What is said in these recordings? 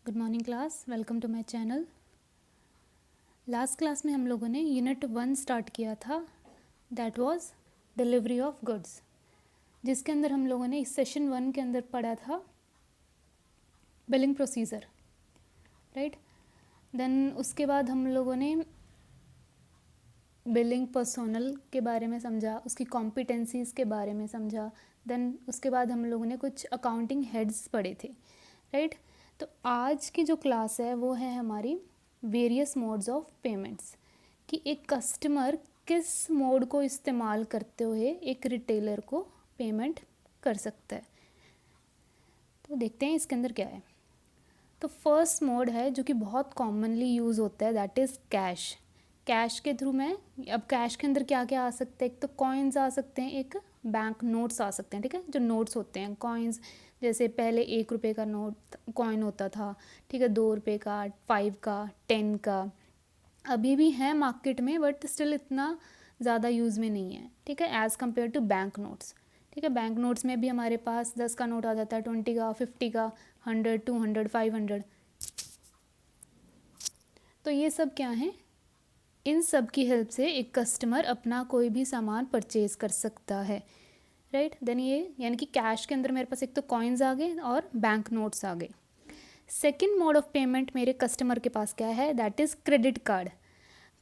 Good morning class, welcome to my channel. Last class में हम लोगों ने यूनिट 1 स्टार्ट किया था, that was delivery of goods, जिसके अंदर हम लोगों ने इस सेशन 1 के अंदर पढ़ा था बिलिंग प्रोसीजर, राइट। देन उसके बाद हम लोगों ने बिलिंग पर्सोनल के बारे में समझा, उसकी कॉम्पिटेंसीज़ के बारे में समझा। देन उसके बाद हम लोगों ने कुछ अकाउंटिंग हेड्स पढ़े थे, राइट। तो आज की जो क्लास है वो है हमारी वेरियस मोड्स ऑफ पेमेंट्स, कि एक कस्टमर किस मोड को इस्तेमाल करते हुए एक रिटेलर को पेमेंट कर सकता है। तो देखते हैं इसके अंदर क्या है। तो फर्स्ट मोड है जो कि बहुत कॉमनली यूज़ होता है, दैट इज़ कैश। कैश के थ्रू मैं, अब कैश के अंदर क्या क्या आ सकते हैं, एक तो कॉइन्स आ सकते हैं, एक बैंक नोट्स आ सकते हैं, ठीक है। जो नोट्स होते हैं, कॉइन्स, जैसे पहले 1 रुपये का नोट कॉइन होता था, ठीक है, 2 रुपये का, 5 का, 10 का, अभी भी है मार्केट में बट स्टिल इतना ज़्यादा यूज़ में नहीं है, ठीक है, as compare to bank notes, ठीक है। बैंक नोट्स में भी हमारे पास 10 का नोट आ जाता है, 20 का, 50 का, 100, 200, 500। तो ये सब क्या है, इन सब की हेल्प से एक कस्टमर अपना कोई भी सामान परचेज कर सकता है, राइट। देन ये यानी कि कैश के अंदर मेरे पास एक तो कॉइन्स आ गए और बैंक नोट्स आ गए। सेकेंड मोड ऑफ पेमेंट मेरे कस्टमर के पास क्या है, that is credit card.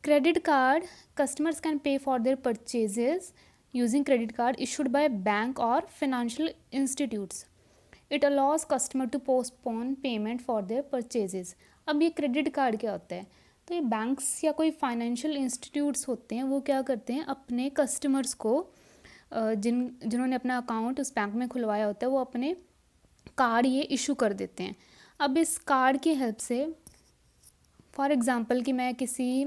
Credit card, customers can pay for their purchases using credit card issued by bank और financial institutes. It allows customer to postpone payment for their purchases. अब ये credit card क्या होता है, तो ये banks या कोई फाइनेंशियल इंस्टीट्यूट्स होते हैं, वो क्या करते हैं, अपने कस्टमर्स को जिन्होंने अपना अकाउंट उस बैंक में खुलवाया होता है, वो अपने कार्ड ये इशू कर देते हैं। अब इस कार्ड की हेल्प से, फॉर एग्ज़ाम्पल कि मैं किसी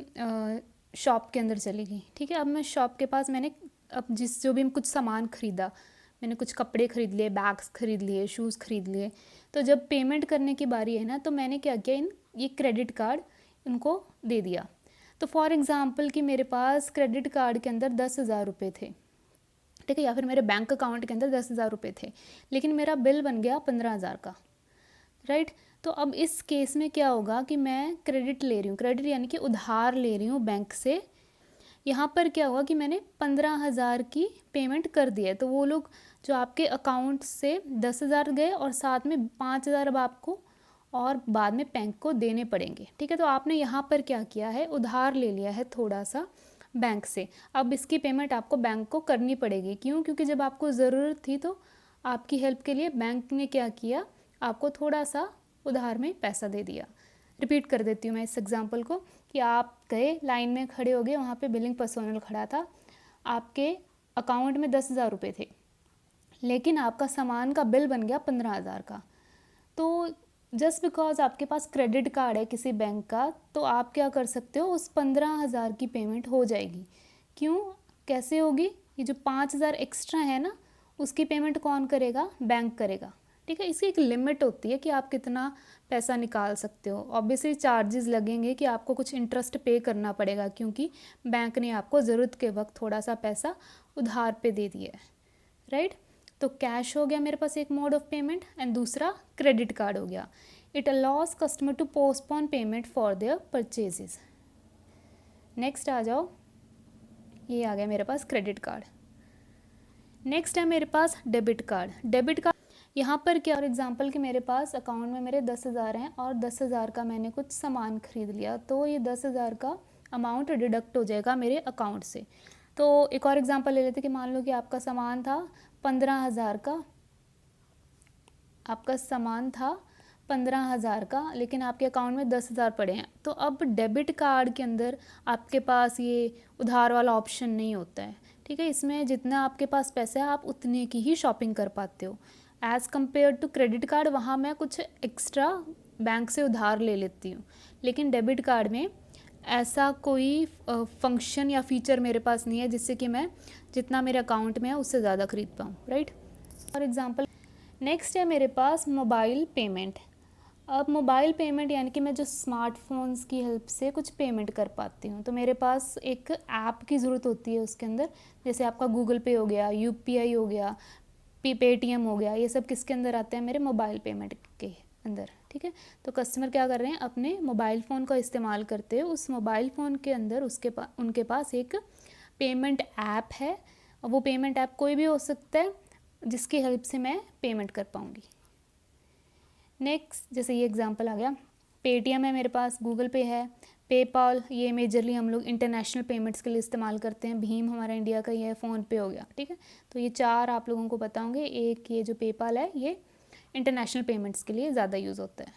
शॉप के अंदर चली गई, ठीक है। अब मैं शॉप के पास, मैंने अब जो भी कुछ सामान ख़रीदा, मैंने कुछ कपड़े ख़रीद लिए, बैग्स ख़रीद लिए, शूज़ ख़रीद लिए, तो जब पेमेंट करने की बारी है ना, तो मैंने क्या किया, ये क्रेडिट कार्ड इनको दे दिया। तो फॉर एग्ज़ाम्पल कि मेरे पास क्रेडिट कार्ड के अंदर 10,000 रुपये थे, ठीक है, या फिर मेरे बैंक अकाउंट के अंदर 10,000 रुपये थे, लेकिन मेरा बिल बन गया 15,000 का, राइट। तो अब इस केस में क्या होगा कि मैं क्रेडिट ले रही हूँ, क्रेडिट यानी कि उधार ले रही हूँ बैंक से। यहाँ पर क्या होगा कि मैंने 15,000 की पेमेंट कर दी है, तो वो लोग जो आपके अकाउंट से 10,000 गए और साथ में 5,000 अब आपको और बाद में बैंक को देने पड़ेंगे, ठीक है। तो आपने यहाँ पर क्या किया है, उधार ले लिया है थोड़ा सा बैंक से। अब इसकी पेमेंट आपको बैंक को करनी पड़ेगी, क्यों, क्योंकि जब आपको ज़रूरत थी तो आपकी हेल्प के लिए बैंक ने क्या किया, आपको थोड़ा सा उधार में पैसा दे दिया। रिपीट कर देती हूँ मैं इस एग्जांपल को, कि आप गए, लाइन में खड़े हो गए, वहाँ पे बिलिंग पर्सोनल खड़ा था, आपके अकाउंट में 10,000 रुपये थे, लेकिन आपका सामान का बिल बन गया 15,000 का। तो जस्ट बिकॉज आपके पास क्रेडिट कार्ड है किसी बैंक का, तो आप क्या कर सकते हो, उस 15,000 की पेमेंट हो जाएगी। क्यों, कैसे होगी, ये जो 5,000 एक्स्ट्रा है ना, उसकी पेमेंट कौन करेगा, बैंक करेगा, ठीक है। इसकी एक लिमिट होती है कि आप कितना पैसा निकाल सकते हो। ऑब्वियसली चार्जेस लगेंगे कि आपको कुछ इंटरेस्ट पे करना पड़ेगा, क्योंकि बैंक ने आपको ज़रूरत के वक्त थोड़ा सा पैसा उधार पे दे दिया है, राइट। तो कैश हो गया मेरे पास एक मोड ऑफ पेमेंट, एंड दूसरा क्रेडिट कार्ड हो गया। It allows customer to postpone payment for their purchases. Next आ जाओ, ये आ गया मेरे पास क्रेडिट कार्ड। नेक्स्ट है मेरे पास डेबिट कार्ड। डेबिट कार्ड, यहाँ पर क्या, फॉर एग्जांपल कि मेरे पास अकाउंट में मेरे 10,000 हैं और 10,000 का मैंने कुछ सामान खरीद लिया, तो ये 10,000 का अमाउंट डिडक्ट हो जाएगा मेरे अकाउंट से। तो एक और एग्जांपल ले लेते कि मान लो कि आपका सामान था 15,000 का, आपका सामान था 15,000 का, लेकिन आपके अकाउंट में 10,000 पड़े हैं। तो अब डेबिट कार्ड के अंदर आपके पास ये उधार वाला ऑप्शन नहीं होता है, ठीक है। इसमें जितना आपके पास पैसा है आप उतने की ही शॉपिंग कर पाते हो, as compare to credit card. वहाँ मैं कुछ एक्स्ट्रा बैंक से उधार ले लेती हूँ, लेकिन डेबिट कार्ड में ऐसा कोई फंक्शन या फीचर मेरे पास नहीं है जिससे कि मैं जितना मेरे अकाउंट में है उससे ज़्यादा खरीद पाऊँ, राइट। फॉर एग्ज़ाम्पल नेक्स्ट है मेरे पास मोबाइल पेमेंट। अब मोबाइल पेमेंट यानी कि मैं जो स्मार्टफोन्स की हेल्प से कुछ पेमेंट कर पाती हूँ, तो मेरे पास एक ऐप की ज़रूरत होती है उसके अंदर, जैसे आपका गूगल पे हो गया, UPI हो गया, पेटीएम हो गया, ये सब किसके अंदर आते हैं, मेरे मोबाइल पेमेंट के अंदर, ठीक है। तो कस्टमर क्या कर रहे हैं, अपने मोबाइल फ़ोन का इस्तेमाल करते हुए उस मोबाइल फ़ोन के अंदर उनके पास एक पेमेंट ऐप है, और वो पेमेंट ऐप कोई भी हो सकता है जिसकी हेल्प से मैं पेमेंट कर पाऊँगी। नेक्स्ट, जैसे ये एग्जांपल आ गया, पेटीएम है मेरे पास, गूगल पे है, पेपाल, ये मेजरली हम लोग इंटरनेशनल पेमेंट्स के लिए इस्तेमाल करते हैं, भीम हमारा इंडिया का, ये फ़ोन पे हो गया, ठीक है। तो ये 4 आप लोगों को पता होंगे। एक ये जो पेपाल है ये इंटरनेशनल पेमेंट्स के लिए ज़्यादा यूज़ होता है।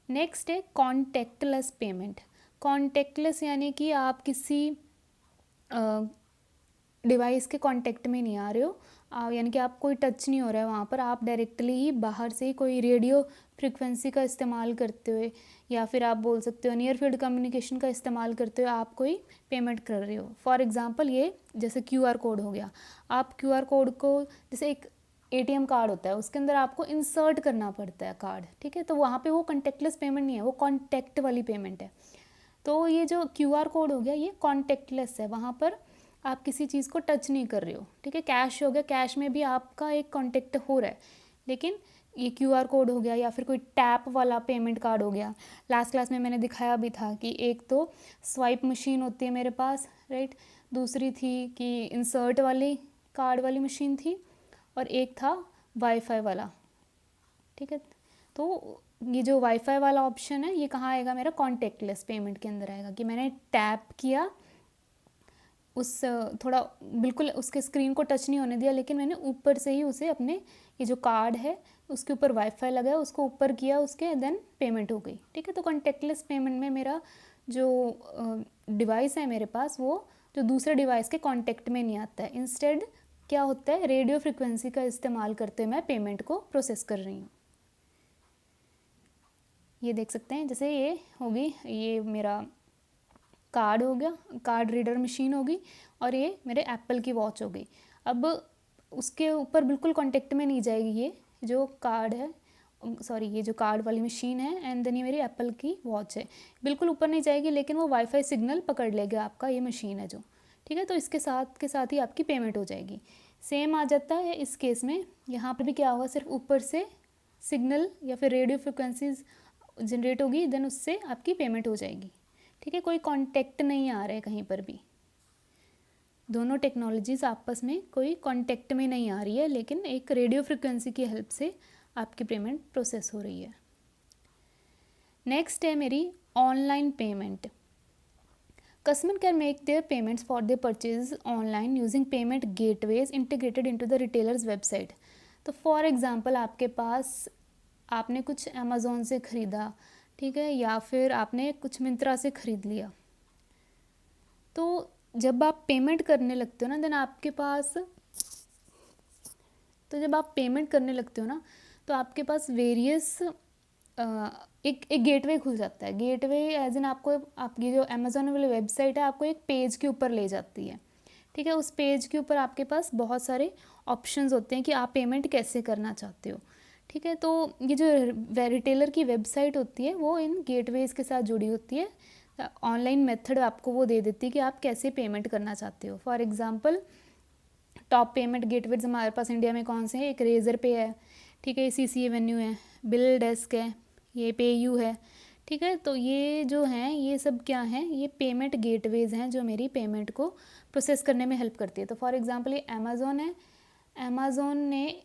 नेक्स्ट है कॉन्टेक्टलेस पेमेंट। कॉन्टेक्टलेस यानी कि आप किसी डिवाइस के कांटेक्ट में नहीं आ रहे हो, यानी कि आप कोई टच नहीं हो रहा है वहाँ पर, आप डायरेक्टली ही बाहर से ही कोई रेडियो फ्रिक्वेंसी का इस्तेमाल करते हुए, या फिर आप बोल सकते हो नियर फील्ड कम्युनिकेशन का इस्तेमाल करते हुए आप कोई पेमेंट कर रहे हो। फॉर एग्जांपल ये जैसे QR कोड हो गया, आप QR कोड को, जैसे एक ATM कार्ड होता है उसके अंदर आपको इंसर्ट करना पड़ता है कार्ड, ठीक है, तो वहाँ पे वो कॉन्टेक्टलेस पेमेंट नहीं है, वो कॉन्टैक्ट वाली पेमेंट है। तो ये जो QR कोड हो गया ये कॉन्टेक्टलेस है, वहाँ पर आप किसी चीज़ को टच नहीं कर रहे हो, ठीक है। कैश हो गया, कैश में भी आपका एक कॉन्टेक्ट हो रहा है, लेकिन ये QR कोड हो गया, या फिर कोई टैप वाला पेमेंट कार्ड हो गया। लास्ट क्लास में मैंने दिखाया भी था कि एक तो स्वाइप मशीन होती है मेरे पास, राइट, दूसरी थी कि इंसर्ट वाली कार्ड वाली मशीन थी, और एक था वाईफाई वाला, ठीक है। तो ये जो वाईफाई वाला ऑप्शन है ये कहाँ आएगा, मेरा कॉन्टेक्टलेस पेमेंट के अंदर आएगा, कि मैंने टैप किया, उस थोड़ा बिल्कुल उसके स्क्रीन को टच नहीं होने दिया, लेकिन मैंने ऊपर से ही उसे अपने ये जो कार्ड है उसके ऊपर वाईफाई लगाया, उसको ऊपर किया, उसके देन पेमेंट हो गई, ठीक है। तो कॉन्टेक्टलेस पेमेंट में मेरा जो डिवाइस है मेरे पास, वो जो दूसरे डिवाइस के कॉन्टेक्ट में नहीं आता है, इंस्टेड क्या होता है, रेडियो फ्रिक्वेंसी का इस्तेमाल करते हुए मैं पेमेंट को प्रोसेस कर रही हूँ। ये देख सकते हैं, जैसे ये होगी, ये मेरा कार्ड हो गया, कार्ड रीडर मशीन होगी, और ये मेरे एप्पल की वॉच हो गई। अब उसके ऊपर बिल्कुल कांटेक्ट में नहीं जाएगी ये जो कार्ड है, सॉरी ये जो कार्ड वाली मशीन है, एंड देन ये मेरी एप्पल की वॉच है, बिल्कुल ऊपर नहीं जाएगी, लेकिन वो वाईफाई सिग्नल पकड़ लेगा आपका, ये मशीन है जो, ठीक है। तो इसके साथ ही आपकी पेमेंट हो जाएगी। सेम आ जाता है इस केस में, यहाँ पर भी क्या होगा, सिर्फ ऊपर से सिग्नल या फिर रेडियो फ्रिक्वेंसीज जनरेट होगी, देन उससे आपकी पेमेंट हो जाएगी, ठीक है। कोई कांटेक्ट नहीं आ रहा है कहीं पर भी, दोनों टेक्नोलॉजीज़ आपस में कोई कांटेक्ट में नहीं आ रही है, लेकिन एक रेडियो फ्रिक्वेंसी की हेल्प से आपकी पेमेंट प्रोसेस हो रही है। नेक्स्ट है मेरी online payment. Customer can make their payments for their purchase online using payment gateways integrated into the retailers website. तो फॉर एग्जांपल आपके पास, आपने कुछ अमेज़ोन से ख़रीदा, ठीक है, या फिर आपने कुछ मिंत्रा से ख़रीद लिया, तो जब आप पेमेंट करने लगते हो ना, देन आपके पास, तो जब आप पेमेंट करने लगते हो ना, तो आपके पास वेरियस एक गेटवे खुल जाता है। गेटवे एज इन आपको, आपकी जो अमेज़ोन वाली वेबसाइट है आपको एक पेज के ऊपर ले जाती है, ठीक है। उस पेज के ऊपर आपके पास बहुत सारे ऑप्शंस होते हैं कि आप पेमेंट कैसे करना चाहते हो, ठीक है। तो ये जो रिटेलर की वेबसाइट होती है वो इन गेटवेज़ के साथ जुड़ी होती है, ऑनलाइन मेथड आपको वो दे देती है कि आप कैसे पेमेंट करना चाहते हो। For example top payment gateways हमारे पास इंडिया में कौन से हैं, एक रेज़र पे है, ठीक है, CC एवेन्यू है, बिल डेस्क है, ये पेयू है, ठीक है। तो ये जो हैं ये सब क्या हैं, ये पेमेंट गेटवेज हैं जो मेरी पेमेंट को प्रोसेस करने में हेल्प करती है। तो फॉर एग्जांपल ये अमेज़ोन है, अमेज़ोन ने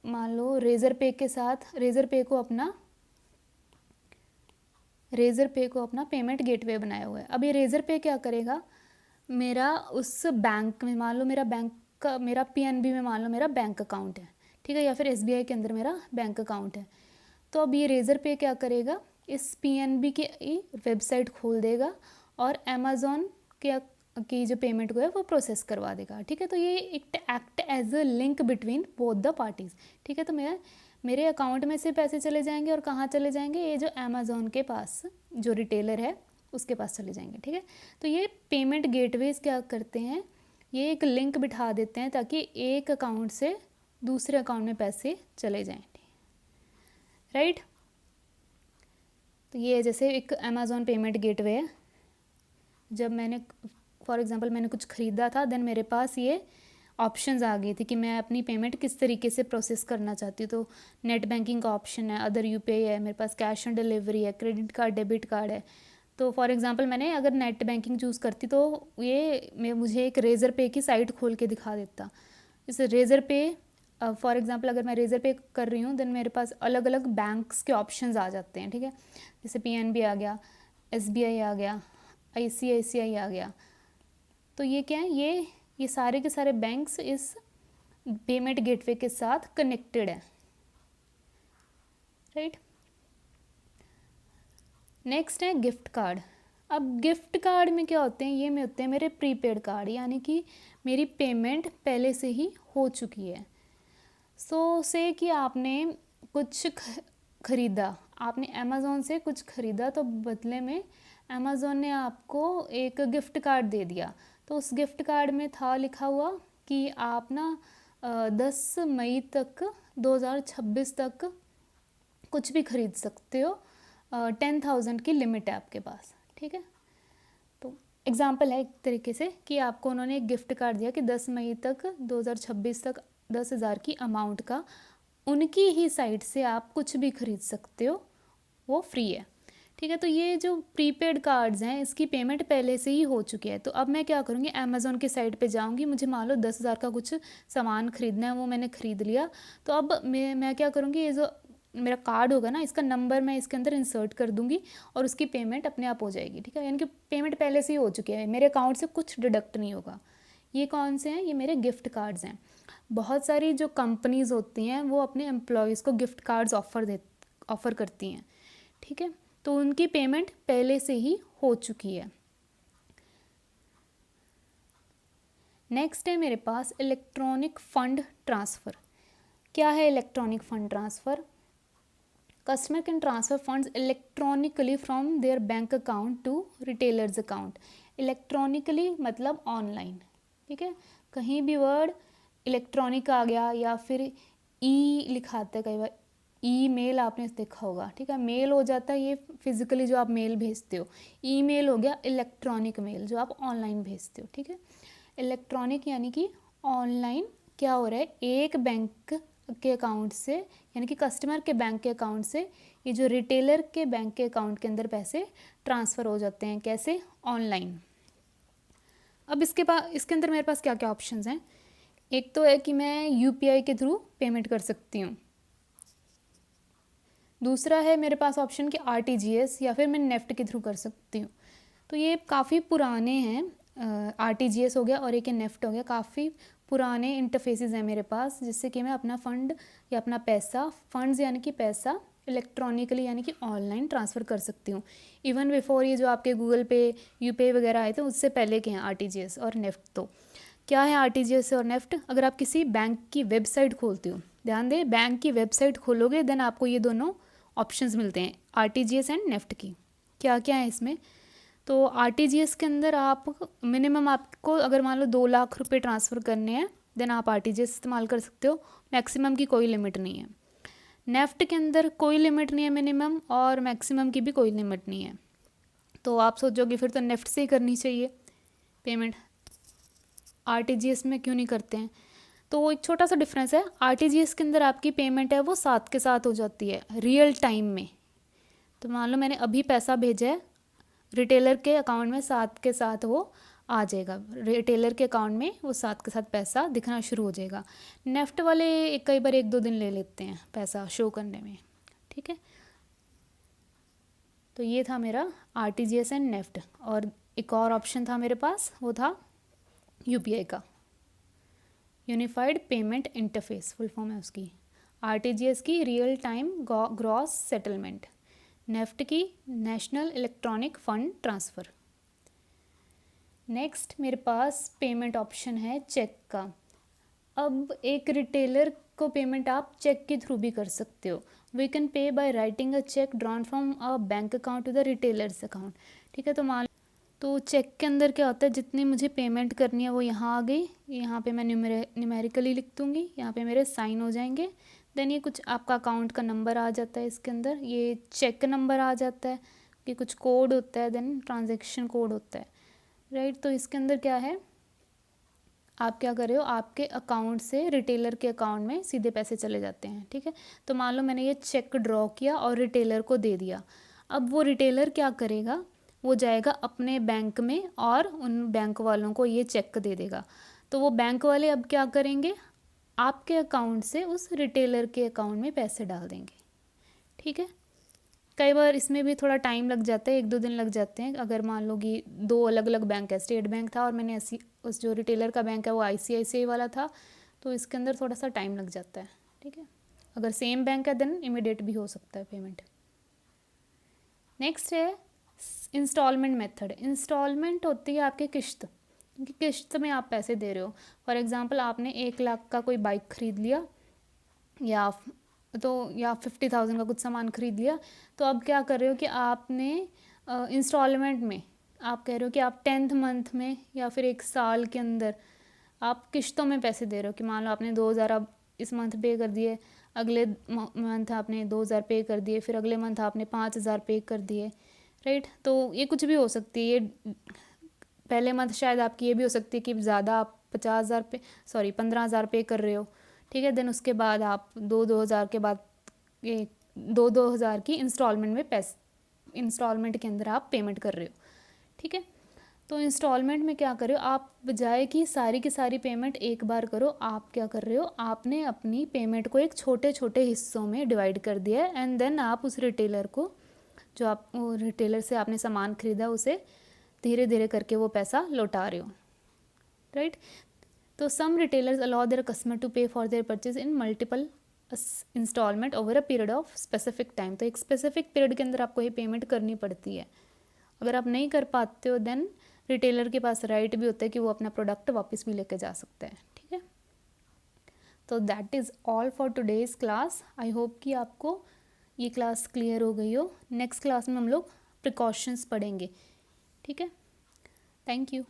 मान लो रेज़र पे के साथ रेज़र पे को अपना पेमेंट गेटवे बनाया हुआ है। अब ये रेज़र पे क्या करेगा, मेरा उस बैंक में, मान लो मेरा बैंक का, मेरा PNB में मान लो मेरा बैंक अकाउंट है, ठीक है, या फिर SBI के अंदर मेरा बैंक अकाउंट है। तो अब ये रेज़र पे क्या करेगा, इस PNB की वेबसाइट खोल देगा और अमेज़ोन की जो पेमेंट को है वो प्रोसेस करवा देगा, ठीक है। तो ये एक act as a link between both the parties, ठीक है। तो मेरे अकाउंट में से पैसे चले जाएंगे और कहाँ चले जाएंगे, ये जो अमेज़ोन के पास जो रिटेलर है उसके पास चले जाएंगे, ठीक है। तो ये पेमेंट गेटवेज क्या करते हैं, ये एक लिंक बिठा देते हैं ताकि एक अकाउंट से दूसरे अकाउंट में पैसे चले जाएं, राइट। तो ये जैसे एक अमेज़ोन पेमेंट गेटवे है, जब मैंने फॉर एग्जांपल मैंने कुछ ख़रीदा था, देन मेरे पास ये ऑप्शंस आ गए थे कि मैं अपनी पेमेंट किस तरीके से प्रोसेस करना चाहती हूँ। तो नेट बैंकिंग का ऑप्शन है, अदर यूपीआई है, मेरे पास कैश ऑन डिलीवरी है, क्रेडिट कार्ड, डेबिट कार्ड है। तो फॉर एग्जांपल मैंने अगर नेट बैंकिंग चूज़ करती तो ये मुझे एक रेज़र पे की साइट खोल के दिखा देता। इस रेज़र पे फॉर एग्जांपल अगर मैं रेज़र पे कर रही हूँ देन मेरे पास अलग अलग बैंक्स के ऑप्शंस आ जाते हैं, ठीक है। जैसे पीएनबी आ गया, एसबीआई आ गया, आईसीआईसीआई आ गया। तो ये क्या है, ये सारे के सारे बैंक्स इस पेमेंट गेटवे के साथ कनेक्टेड है, राइट। नेक्स्ट है गिफ्ट कार्ड। अब गिफ्ट कार्ड में क्या होते हैं, ये में होते हैं मेरे प्रीपेड कार्ड, यानी कि मेरी पेमेंट पहले से ही हो चुकी है। सो से कि आपने कुछ ख़रीदा, आपने अमेज़ोन से कुछ ख़रीदा तो बदले में अमेज़ोन ने आपको एक गिफ्ट कार्ड दे दिया। तो उस गिफ्ट कार्ड में था लिखा हुआ कि आप ना 10 मई तक 2026 तक कुछ भी ख़रीद सकते हो, 10,000 की लिमिट है आपके पास, ठीक है। तो एग्ज़ाम्पल है एक तरीके से कि आपको उन्होंने एक गिफ्ट कार्ड दिया कि 10 मई तक 2026 तक 10,000 की अमाउंट का उनकी ही साइट से आप कुछ भी ख़रीद सकते हो, वो फ्री है, ठीक है। तो ये जो प्रीपेड कार्ड्स हैं इसकी पेमेंट पहले से ही हो चुकी है। तो अब मैं क्या करूँगी, अमेज़ोन की साइट पे जाऊँगी, मुझे मान लो 10,000 का कुछ सामान ख़रीदना है, वो मैंने ख़रीद लिया। तो अब मैं क्या करूँगी, ये जो मेरा कार्ड होगा ना, इसका नंबर मैं इसके अंदर इंसर्ट कर दूँगी और उसकी पेमेंट अपने आप हो जाएगी, ठीक है। यानी कि पेमेंट पहले से ही हो चुकी है, मेरे अकाउंट से कुछ डिडक्ट नहीं होगा। ये कौन से हैं, ये मेरे गिफ्ट कार्ड्स हैं। बहुत सारी जो कंपनीज़ होती हैं वो अपने एम्प्लॉयज़ को गिफ्ट कार्ड्स ऑफ़र करती हैं, ठीक है। तो उनकी पेमेंट पहले से ही हो चुकी है। नेक्स्ट है मेरे पास इलेक्ट्रॉनिक फ़ंड ट्रांसफ़र। क्या है electronic fund transfer? Customer can transfer funds electronically from their bank account to retailers account. Electronically मतलब ऑनलाइन, ठीक है। कहीं भी वर्ड इलेक्ट्रॉनिक आ गया या फिर ई लिखाते हैं कई बार, ई मेल आपने देखा होगा, ठीक है। मेल हो जाता है ये फिज़िकली जो आप मेल भेजते हो, ई मेल हो गया इलेक्ट्रॉनिक मेल जो आप ऑनलाइन भेजते हो, ठीक है। इलेक्ट्रॉनिक यानी कि ऑनलाइन क्या हो रहा है, एक बैंक के अकाउंट से यानी कि कस्टमर के बैंक के अकाउंट से ये जो रिटेलर के बैंक के अकाउंट के अंदर पैसे ट्रांसफ़र हो जाते हैं, कैसे, ऑनलाइन। अब इसके अंदर मेरे पास क्या क्या ऑप्शंस हैं। एक तो है कि मैं यूपीआई के थ्रू पेमेंट कर सकती हूँ। दूसरा है मेरे पास ऑप्शन कि आरटीजीएस या फिर मैं नेफ्ट के थ्रू कर सकती हूँ। तो ये काफ़ी पुराने हैं, आरटीजीएस हो गया और एक नेफ्ट हो गया, काफ़ी पुराने इंटरफेसेस हैं मेरे पास जिससे कि मैं अपना फ़ंड या अपना पैसा, फंड्स यानी कि पैसा इलेक्ट्रॉनिकली यानी कि ऑनलाइन ट्रांसफ़र कर सकती हूँ। इवन बिफोर ये जो आपके गूगल पे, यूपीआई वगैरह आए थे उससे पहले के हैं आरटीजीएस और नेफ्ट। तो क्या है आरटीजीएस और नेफ्ट? अगर आप किसी बैंक की वेबसाइट खोलते हो, ध्यान दें, बैंक की वेबसाइट खोलोगे देन आपको ये दोनों ऑप्शंस मिलते हैं, आरटीजीएस एंड नेफ्ट की। क्या क्या है इसमें? तो आरटीजीएस के अंदर आप मिनिमम आपको अगर मान लो 2 लाख रुपए ट्रांसफ़र करने हैं देन आप आरटीजीएस इस्तेमाल कर सकते हो, मैक्सिमम की कोई लिमिट नहीं है। नेफ्ट के अंदर कोई लिमिट नहीं है मिनिमम और मैक्सिमम की भी कोई लिमिट नहीं है। तो आप सोचोगे फिर तो नेफ्ट से ही करनी चाहिए पेमेंट, आरटीजीएस में क्यों नहीं करते हैं? तो एक छोटा सा डिफरेंस है, आरटीजीएस के अंदर आपकी पेमेंट है वो साथ के साथ हो जाती है रियल टाइम में। तो मान लो मैंने अभी पैसा भेजा है रिटेलर के अकाउंट में, साथ के साथ वो आ जाएगा, रिटेलर के अकाउंट में वो साथ के साथ पैसा दिखना शुरू हो जाएगा। नेफ्ट वाले कई बार 1-2 दिन ले लेते हैं पैसा शो करने में, ठीक है। तो ये था मेरा आरटीजीएस एंड नेफ्ट। और एक और ऑप्शन था मेरे पास, वो था यूपीआई का, unified payment interface full form है उसकी। आरटीजीएस की real time gross settlement, NEFT की national electronic fund transfer. Next मेरे पास पेमेंट ऑप्शन है चेक का। अब एक रिटेलर को पेमेंट आप चेक के थ्रू भी कर सकते हो। We can pay by writing a cheque drawn from a bank account to the retailer's account, ठीक है। तो चेक के अंदर क्या होता है, जितनी मुझे पेमेंट करनी है वो यहाँ आ गई, यहाँ पे मैं न्यूमेरिकली लिख दूँगी, यहाँ पे मेरे साइन हो जाएंगे। देन ये कुछ आपका अकाउंट का नंबर आ जाता है इसके अंदर, ये चेक नंबर आ जाता है, ये कुछ कोड होता है, देन ट्रांजैक्शन कोड होता है, राइट। तो इसके अंदर क्या है, आप क्या कर रहे हो, आपके अकाउंट से रिटेलर के अकाउंट में सीधे पैसे चले जाते हैं, ठीक है। तो मान लो मैंने ये चेक ड्रॉ किया और रिटेलर को दे दिया। अब वो रिटेलर क्या करेगा, वो जाएगा अपने बैंक में और उन बैंक वालों को ये चेक दे देगा। तो वो बैंक वाले अब क्या करेंगे, आपके अकाउंट से उस रिटेलर के अकाउंट में पैसे डाल देंगे, ठीक है। कई बार इसमें भी थोड़ा टाइम लग जाता है, 1-2 दिन लग जाते हैं। अगर मान लो कि 2 अलग अलग बैंक है, स्टेट बैंक था और मैंने उस जो रिटेलर का बैंक है वो ICICI वाला था, तो इसके अंदर थोड़ा सा टाइम लग जाता है, ठीक है। अगर सेम बैंक है देन इमीडिएट भी हो सकता है पेमेंट। नेक्स्ट है इंस्टॉलमेंट मेथड। इंस्टॉलमेंट होती है आपकी किश्त, क्योंकि किश्त में आप पैसे दे रहे हो। फॉर एग्जांपल आपने 1 लाख का कोई बाइक ख़रीद लिया या 50,000 का कुछ सामान ख़रीद लिया, तो अब क्या कर रहे हो कि आपने इंस्टॉलमेंट में आप कह रहे हो कि आप 10th मंथ में या फिर 1 साल के अंदर आप किश्तों में पैसे दे रहे हो। कि मान लो आपने 2,000 अब इस मंथ पे कर दिए, अगले मंथ आपने 2,000 पे कर दिए, फिर अगले मंथ आपने 5,000 पे कर दिए, राइट। तो ये कुछ भी हो सकती है। ये पहले मंथ शायद आपकी ये भी हो सकती है कि ज़्यादा आप 15,000 पे कर रहे हो, ठीक है। देन उसके बाद आप 2,000 के बाद 2,000 की इंस्टॉलमेंट में पैसे इंस्टॉलमेंट के अंदर आप पेमेंट कर रहे हो, ठीक है। तो इंस्टॉलमेंट में क्या कर रहे हो आप, बजाय कि सारी की सारी पेमेंट एक बार करो, आप क्या कर रहे हो, आपने अपनी पेमेंट को एक छोटे छोटे हिस्सों में डिवाइड कर दिया है। एंड देन आप उस रिटेलर को, जो आप रिटेलर से आपने सामान खरीदा, उसे धीरे धीरे करके वो पैसा लौटा रहे हो, राइट। तो some retailers allow their customer to pay for their purchase in multiple instalment over a period of specific time. तो एक स्पेसिफिक पीरियड के अंदर आपको ये पेमेंट करनी पड़ती है। अगर आप नहीं कर पाते हो देन रिटेलर के पास राइट भी होता है कि वो अपना प्रोडक्ट वापस भी लेके जा सकता है, ठीक है। तो that is all for today's class. I hope कि आपको ये क्लास क्लियर हो गई हो। नेक्स्ट क्लास में हम लोग प्रिकॉशंस पढ़ेंगे, ठीक है। Thank you.